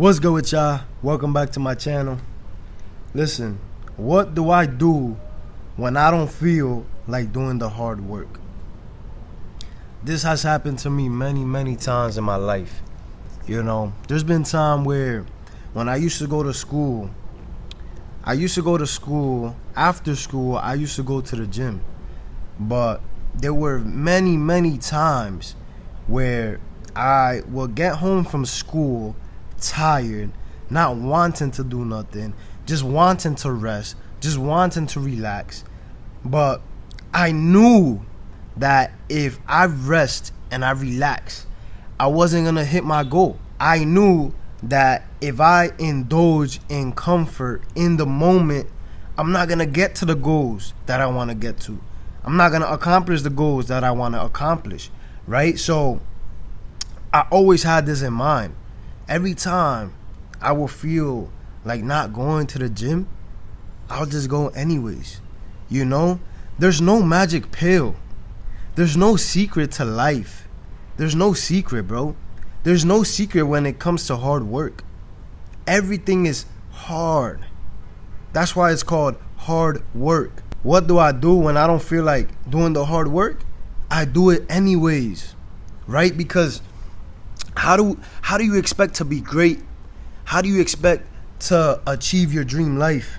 What's good with y'all? Welcome back to my channel. Listen, what do I do when I don't feel like doing the hard work? This has happened to me many times in my life. You know, there's been time where when I used to go to school, after school, I used to go to the gym. But there were many times where I would get home from school tired, not wanting to do nothing, just wanting to rest, just wanting to relax. But I knew that if I rest and I relax, I wasn't gonna hit my goal. I knew that if I indulge in comfort in the moment, I'm not gonna get to the goals that I want to get to. I'm not gonna accomplish the goals that I want to accomplish, right? So I always had this in mind. Every time I will feel like not going to the gym, I'll just go anyways. You know, there's no magic pill. There's no secret to life. There's no secret, bro. There's no secret when it comes to hard work. Everything is hard. That's why it's called hard work. What do I do when I don't feel like doing the hard work? I do it anyways, right? Because how do you expect to be great? How do you expect to achieve your dream life?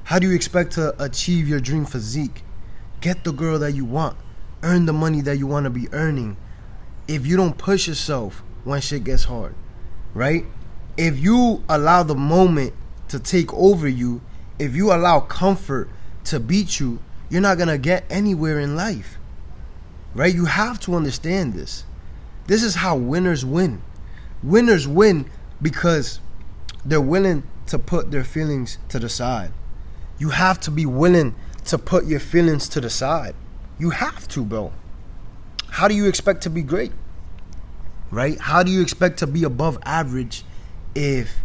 How do you expect to achieve your dream physique? Get the girl that you want. Earn the money that you want to be earning. If you don't push yourself when shit gets hard, right? If you allow the moment to take over you, if you allow comfort to beat you, you're not going to get anywhere in life, right? You have to understand this. This is how winners win. Winners win because they're willing to put their feelings to the side. You have to be willing to put your feelings to the side. You have to, bro. How do you expect to be great? Right? How do you expect to be above average if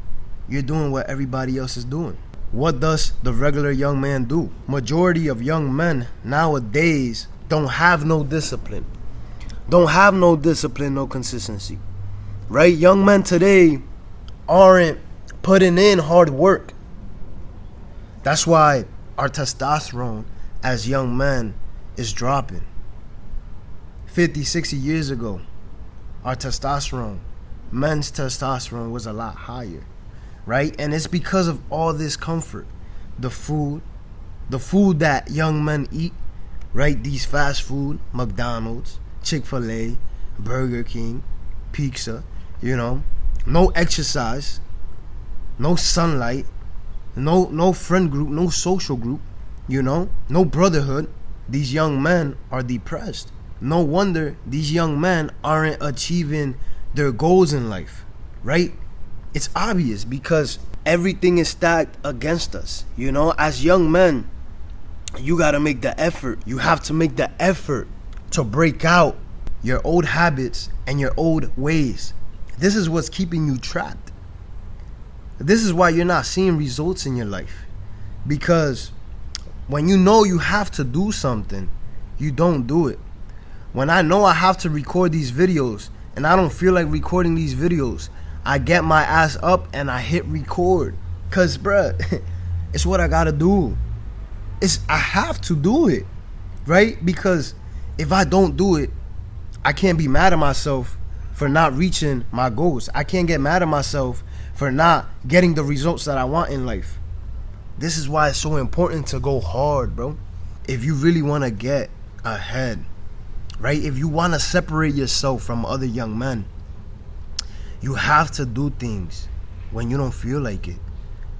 you're doing what everybody else is doing? What does the regular young man do? Majority of young men nowadays don't have no discipline. Don't have no discipline, no consistency. Right? Young men today aren't putting in hard work. That's why our testosterone as young men is dropping. 50, 60 years ago, our testosterone, men's testosterone was a lot higher, right? And it's because of all this comfort. The food that young men eat, right? These fast food, McDonald's, Chick-fil-A, Burger King, pizza, you know, no exercise, no sunlight, no friend group, no social group, you know, no brotherhood. These young men are depressed. No wonder these young men aren't achieving their goals in life, right? It's obvious because everything is stacked against us. You know, as young men, you got to make the effort. You have to make the effort to break out your old habits and your old ways. This is what's keeping you trapped. This is why you're not seeing results in your life. Because when you know you have to do something, you don't do it. When I know I have to record these videos and I don't feel like recording these videos, I get my ass up and I hit record. Cause bruh, it's what I gotta do. I have to do it, right? Because if I don't do it, I can't be mad at myself for not reaching my goals. I can't get mad at myself for not getting the results that I want in life. This is why it's so important to go hard, bro. If you really want to get ahead, right? If you want to separate yourself from other young men, you have to do things when you don't feel like it,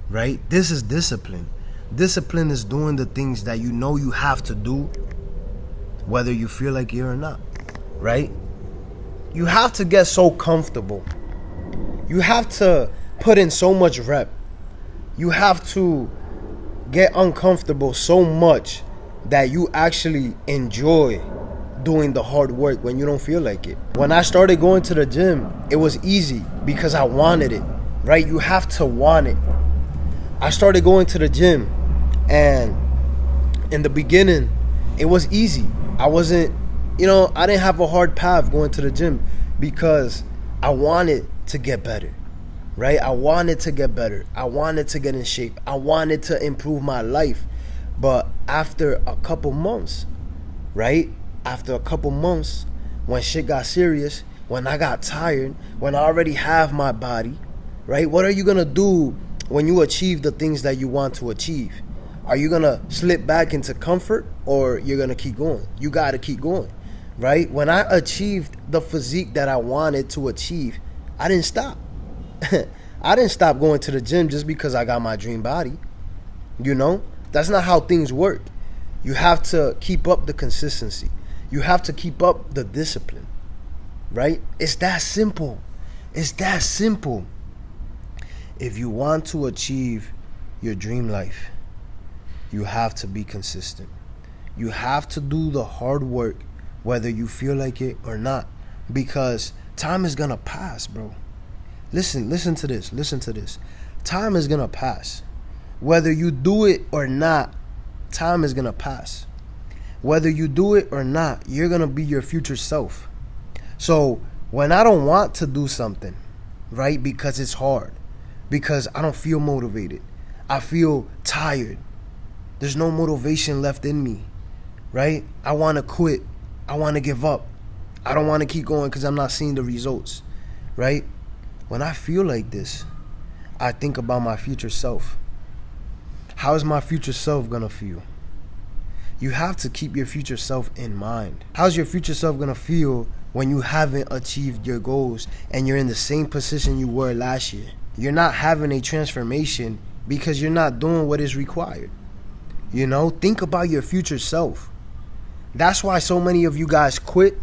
right? This is discipline. Discipline is doing the things that you know you have to do, whether you feel like it or not, right? You have to get so comfortable. You have to put in so much rep. You have to get uncomfortable so much that you actually enjoy doing the hard work when you don't feel like it. When I started going to the gym, it was easy because I wanted it, right? You have to want it. I started going to the gym, and in the beginning, it was easy. I didn't have a hard path going to the gym because I wanted to get better, right? I wanted to get better. I wanted to get in shape. I wanted to improve my life. But after a couple months, right? After a couple months, when shit got serious, when I got tired, when I already have my body, right? What are you gonna do when you achieve the things that you want to achieve? Are you gonna slip back into comfort, or you're gonna keep going? You gotta keep going, right? When I achieved the physique that I wanted to achieve, I didn't stop. I didn't stop going to the gym just because I got my dream body. You know, that's not how things work. You have to keep up the consistency. You have to keep up the discipline, right? It's that simple. It's that simple. If you want to achieve your dream life, you have to be consistent. You have to do the hard work, whether you feel like it or not, because time is gonna pass, bro. Listen to this. Listen to this. Time is gonna pass. Whether you do it or not, time is gonna pass. Whether you do it or not, you're gonna be your future self. So when I don't want to do something, right, because it's hard, because I don't feel motivated, I feel tired, there's no motivation left in me, right? I want to quit. I want to give up. I don't want to keep going because I'm not seeing the results, right? When I feel like this, I think about my future self. How is my future self gonna feel? You have to keep your future self in mind. How's your future self gonna feel when you haven't achieved your goals and you're in the same position you were last year? You're not having a transformation because you're not doing what is required. You know, think about your future self. That's why so many of you guys quit.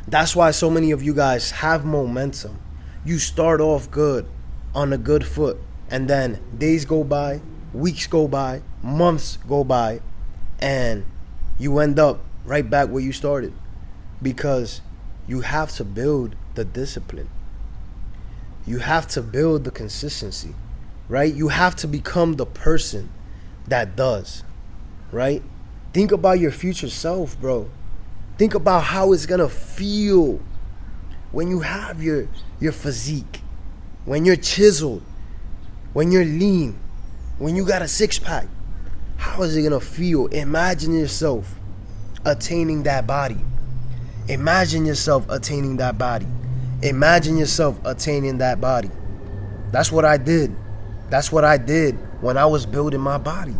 That's why so many of you guys have momentum. You start off good, on a good foot, and then days go by, weeks go by, months go by, and you end up right back where you started, because you have to build the discipline. You have to build the consistency, right? You have to become the person that does, right? Think about your future self, bro. Think about how it's gonna feel when you have your physique, when you're chiseled, when you're lean, when you got a six-pack. How is it gonna feel? Imagine yourself attaining that body. Imagine yourself attaining that body. Imagine yourself attaining that body. That's what I did. That's what I did when I was building my body.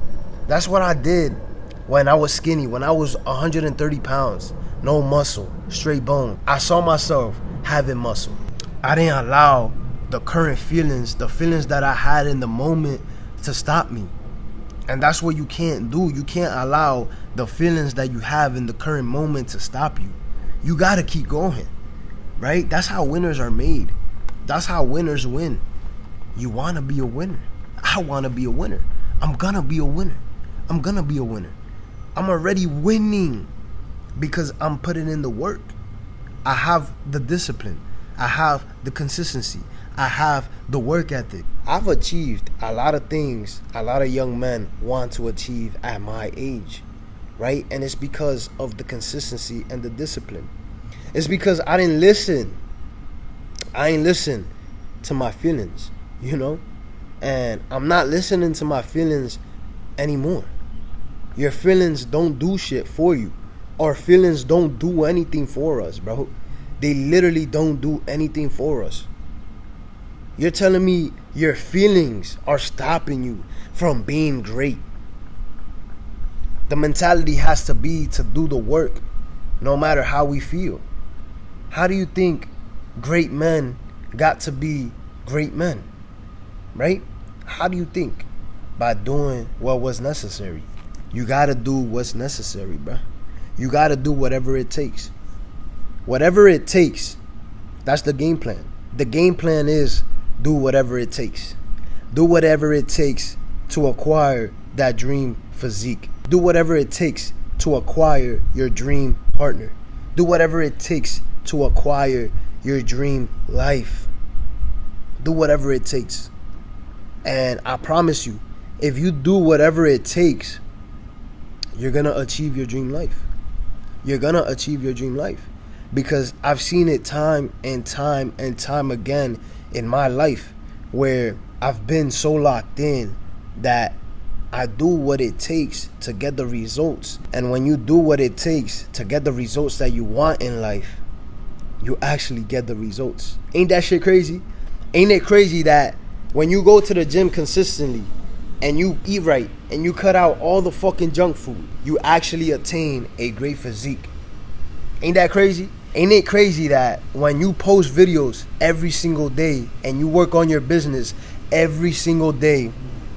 That's what I did when I was skinny, when I was 130 pounds, no muscle, straight bone. I saw myself having muscle. I didn't allow the current feelings, the feelings that I had in the moment, to stop me. And that's what you can't do. You can't allow the feelings that you have in the current moment to stop you. You gotta keep going, right? That's how winners are made. That's how winners win. You wanna be a winner. I wanna be a winner. I'm gonna be a winner. I'm gonna be a winner. I'm already winning because I'm putting in the work. I have the discipline. I have the consistency. I have the work ethic. I've achieved a lot of things a lot of young men want to achieve at my age, right? And it's because of the consistency and the discipline. It's because I didn't listen. I ain't listen to my feelings, you know? And I'm not listening to my feelings anymore. Your feelings don't do shit for you. Our feelings don't do anything for us, bro. They literally don't do anything for us. You're telling me your feelings are stopping you from being great. The mentality has to be to do the work, no matter how we feel. How do you think great men got to be great men, right? How do you think? By doing what was necessary. You gotta do what's necessary, bro. You gotta do whatever it takes. Whatever it takes, that's the game plan. The game plan is do whatever it takes. Do whatever it takes to acquire that dream physique. Do whatever it takes to acquire your dream partner. Do whatever it takes to acquire your dream life. Do whatever it takes. And I promise you, if you do whatever it takes, you're going to achieve your dream life. You're going to achieve your dream life. Because I've seen it time and time and time again in my life. where I've been so locked in that I do what it takes to get the results. And when you do what it takes to get the results that you want in life, you actually get the results. Ain't that shit crazy? Ain't it crazy that when you go to the gym consistently and you eat right and you cut out all the fucking junk food, you actually attain a great physique? Ain't that crazy? Ain't it crazy that when you post videos every single day and you work on your business every single day,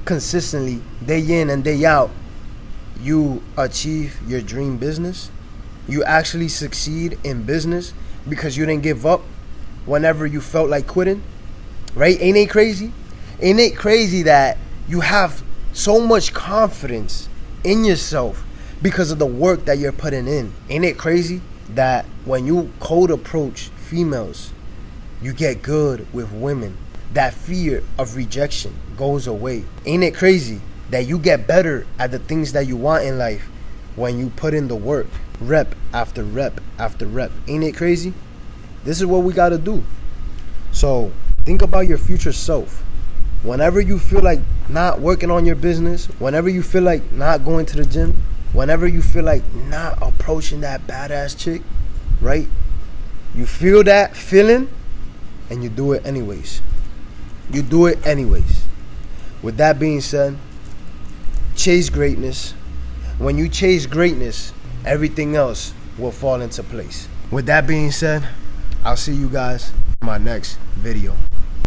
consistently, day in and day out, you achieve your dream business? You actually succeed in business because you didn't give up whenever you felt like quitting, right? Ain't it crazy? Ain't it crazy that you have so much confidence in yourself because of the work that you're putting in? Ain't it crazy that when you cold approach females, you get good with women? That fear of rejection goes away. Ain't it crazy that you get better at the things that you want in life when you put in the work, rep after rep after rep? Ain't it crazy? This is what we gotta do. So think about your future self. Whenever you feel like not working on your business, whenever you feel like not going to the gym, whenever you feel like not approaching that badass chick, right? You feel that feeling and you do it anyways. You do it anyways. With that being said, chase greatness. When you chase greatness, everything else will fall into place. With that being said, I'll see you guys in my next video.